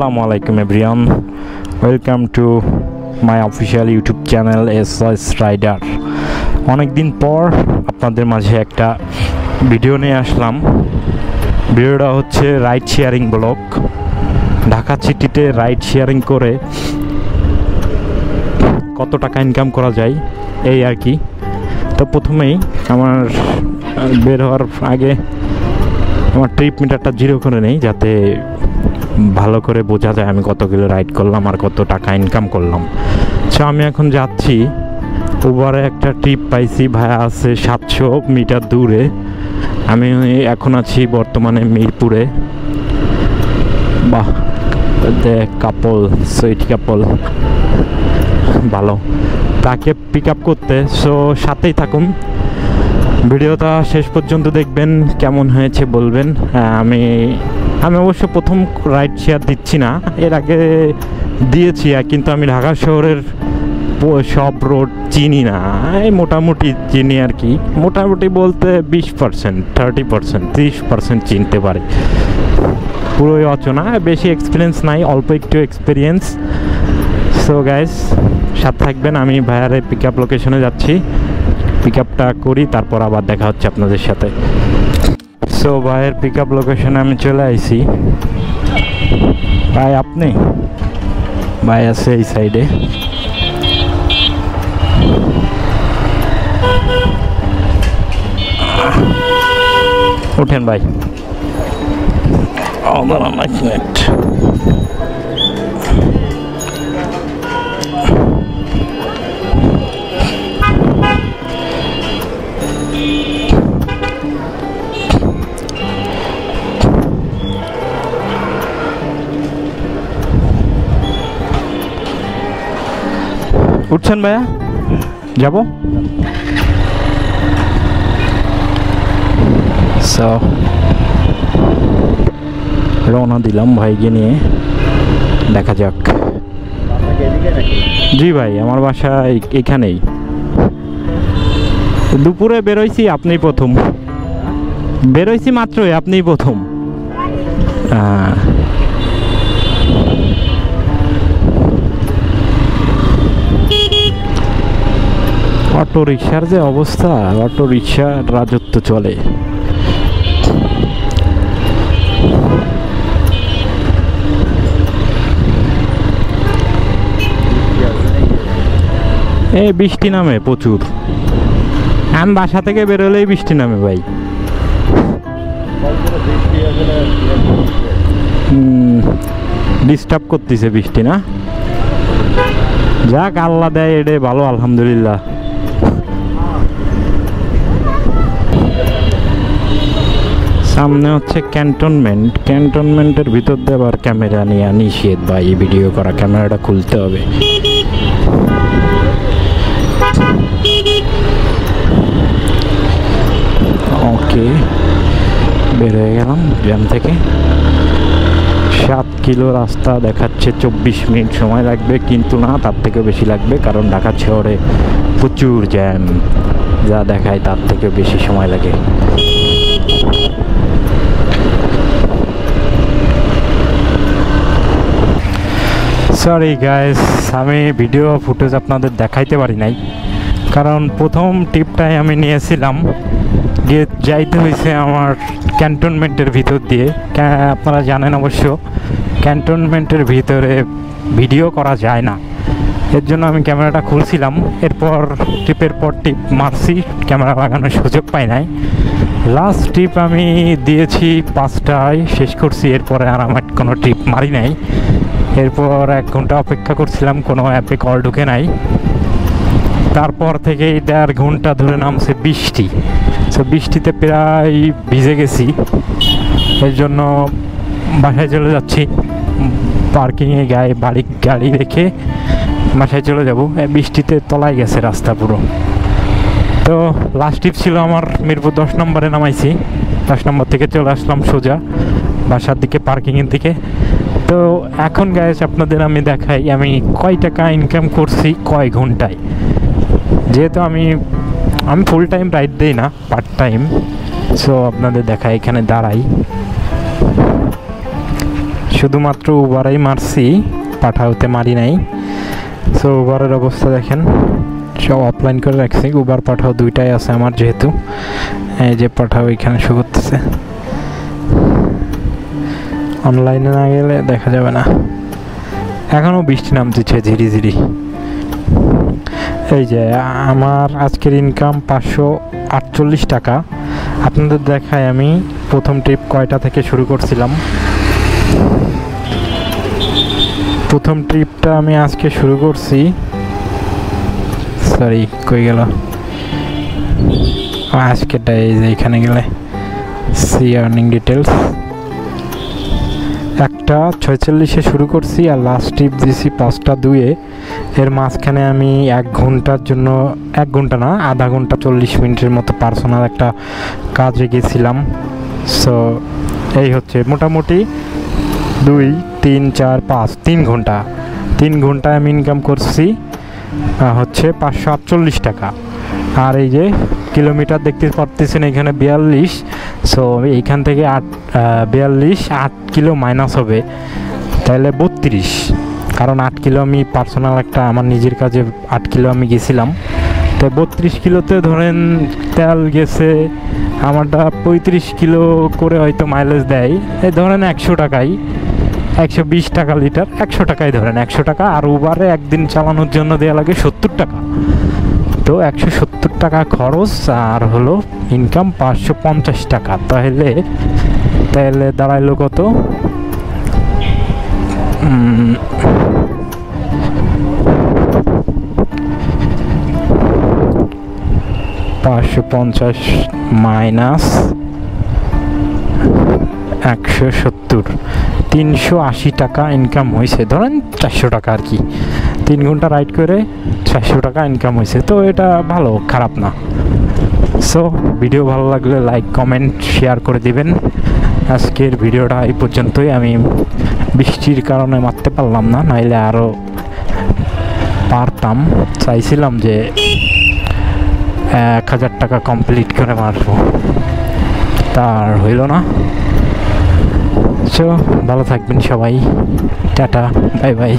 Assalamualaikum everyone, welcome to my official YouTube channel SOS Rider। অনেক দিন পর আপনাদের মাঝে একটা ভিডিও নিয়ে আসলাম। ভিডিওটা হচ্ছে রাইড শেয়ারিং ব্লগ। ঢাকা সিটিতে রাইড শেয়ারিং করে কত টাকা ইনকাম করা যায় এই আর কি। তো প্রথমেই আমার বের হওয়ার আগে আমার ট্রিপ মিটারটা জিরো করে নেই, যাতে ভালো করে বোঝা যায় আমি কত কিলো রাইড করলাম আর কত টাকা ইনকাম করলাম। সো আমি এখন যাচ্ছি উবারে, একটা ট্রিপ পাইছি ভাইয়া আছে 700 মিটার দূরে। আমি এখন আছি বর্তমানে মিরপুরে। বাহ, কাপল, সুইট কাপল, ভালো। তাকে পিক আপ করতে, সো সাথেই থাকুন, ভিডিওটা শেষ পর্যন্ত দেখবেন, কেমন হয়েছে বলবেন। আমি অবশ্য প্রথম রাইড শেয়ার দিচ্ছি না, এর আগে দিয়েছি, কিন্তু আমি ঢাকা শহরের সব রোড চিনি না, এই মোটামুটি চিনি আর কি। মোটামুটি বলতে 20%, 30%, 30% চিনতে পারি, পুরোই অচেনা, বেশি এক্সপিরিয়েন্স নাই, অল্প একটু এক্সপিরিয়েন্স। সো গাইস সাথে থাকবেন, আমি ভাইয়ারে পিক আপ লোকেশনে যাচ্ছি, পিক আপটা করি, তারপর আবার দেখা হচ্ছে আপনাদের সাথে। সো ভাইয়ের পিক আপ লোকেশনে আমি চলে আইছি। ভাই আপনি? ভাই আছে এই সাইডে। উঠেন ভাই। এক মিনিট। উঠছেন ভাইয়া? যাব। সো রওনা দিলাম ভাইকে নিয়ে, দেখা যাক। জি ভাই, আমার বাসা এখানেই। দুপুরে বেরোইছি, আপনি প্রথম। বেরোইছি মাত্রই, আপনি প্রথম। অটো রিক্সার যে অবস্থা, অটো রিক্সার রাজত্ব চলে। এই বৃষ্টি নামে প্রচুর, আমি বাসা থেকে বেরোলেই বৃষ্টি নামে ভাই। ডিস্টার্ব করতেছে বৃষ্টি, না? যাক, আল্লাহ দেয় এটাই ভালো, আলহামদুলিল্লাহ। সামনে হচ্ছে ক্যান্টনমেন্ট। ক্যান্টনমেন্টের ভিতর দিয়ে আবার ক্যামেরা নিয়ে নিষেধ ভাই, ভিডিও করা, ক্যামেরাটা খুলতে হবে। ওকে, বের হয়ে গেলাম জ্যাম থেকে। 7 কিলো রাস্তা দেখাচ্ছে, 24 মিনিট সময় লাগবে, কিন্তু না, তার থেকে বেশি লাগবে, কারণ ঢাকা শহরে প্রচুর জ্যাম, যা দেখায় তার থেকে বেশি সময় লাগে। সরি গাইস, আমি ভিডিও ফুটেজ আপনাদের দেখাইতে পারি নাই, কারণ প্রথম ট্রিপটাই আমি নিয়েছিলাম, গিয়ে যাইতে হয়েছে আমার ক্যান্টনমেন্টের ভিতর দিয়ে। আপনারা জানেন অবশ্য ক্যান্টনমেন্টের ভিতরে ভিডিও করা যায় না, এর জন্য আমি ক্যামেরাটা খুলছিলাম। এরপর ট্রিপের পর ট্রিপ মারছি, ক্যামেরা লাগানোর সুযোগ পাই নাই। লাস্ট ট্রিপ আমি দিয়েছি 5টায়, শেষ করছি। এরপরে আর আমার কোনো ট্রিপ মারি নাই। এরপর 1 ঘন্টা অপেক্ষা করছিলাম, কোনো অ্যাপে কল ঢুকে নাই। তারপর থেকে 1.5 ঘন্টা ধরে নামছে বৃষ্টি। সো বৃষ্টিতে প্রায় ভিজে গেছি, এর জন্য বাসায় চলে যাচ্ছি। পার্কিংয়ে গাড়ি রেখে বাসায় চলে যাব। বৃষ্টিতে তলায় গেছে রাস্তা পুরো। তো লাস্ট ট্রিপ ছিল আমার মিরপুর 10 নম্বরে নামাইছি। 10 নম্বর থেকে চলে আসলাম সোজা বাসার দিকে, পার্কিংয়ের দিকে। তো এখন গাইস আপনাদের আমি দেখাই আমি কয় টাকা ইনকাম করছি কয় ঘন্টায়। যেহেতু আমি ফুল টাইম রাইড দিই না, পার্ট টাইম, সো আপনাদের দেখাই। এখানে দাঁড়াই, শুধুমাত্র উবারেই মারছি, পাঠাওতে মারি নাই। সো উবারের অবস্থা দেখেন, সব অফলাইন করে রাখছি। উবার পাঠাও দুইটাই আছে আমার, যেহেতু এই যে পাঠাও এখানে শো করতেছে। অনলাইনে না গেলে দেখা যাবে না। এখনও বৃষ্টি নামতেছে ঝিরি ঝিরি। এই যে আমার আজকের ইনকাম 548 টাকা। আপনাদের দেখায় আমি প্রথম ট্রিপ কয়টা থেকে শুরু করছিলাম। প্রথম ট্রিপটা আমি আজকে শুরু করছি, সরি কই গেল আজকেরটা, এই যে এখানে গেলে সি আর্নিং ডিটেলস, একটা 46-এ শুরু করছি আর লাস্ট ট্রিপ দিছি 5টা 2-এ। এর মাঝখানে আমি 1 ঘন্টার জন্য, 1 ঘন্টা না, আধা ঘন্টা 40 মিনিটের মতো পার্সোনাল একটা কাজে গেছিলাম। সো এই হচ্ছে মোটামুটি 2 3 4 5 3 ঘন্টা, 3 ঘন্টায় আমি ইনকাম করছি হচ্ছে 548 টাকা। আর এই যে কিলোমিটার দেখতে পারতেছেন এখানে 42। সো এইখান থেকে 8 কিলো মাইনাস হবে, তাহলে 32। কারণ 8 কিলো আমি পার্সোনাল একটা আমার নিজের কাজে 8 কিলো আমি গেছিলাম। তো 32 কিলোতে ধরেন তেল গেছে আমারটা 35 কিলো করে হয়তো মাইলেজ দেয়। এই ধরেন 100 টাকাই, 120 টাকা লিটার, 100 টাকাই ধরেন, 100 টাকা। আর উবারে একদিন চালানোর জন্য দেওয়া লাগে 70 টাকা। তো 170 টাকা খরচ আর হলো ইনকাম 550 টাকা। তাহলে দাঁড়াইলো কত? 550 মাইনাস 170, 380 টাকা ইনকাম হয়েছে। ধরেন 400 টাকা আর কি, 3 ঘন্টা রাইড করে 400 টাকা ইনকাম হয়েছে। তো এটা ভালো, খারাপ না। সো ভিডিও ভালো লাগলে লাইক কমেন্ট শেয়ার করে দিবেন। আজকের ভিডিওটা এই পর্যন্তই। আমি বৃষ্টির কারণে মারতে পারলাম না, নাইলে আরও পারতাম। চাইছিলাম যে 1000 টাকা কমপ্লিট করে মারবো, তার হইল না। সো ভালো থাকবেন সবাই, টাটা, বাই বাই।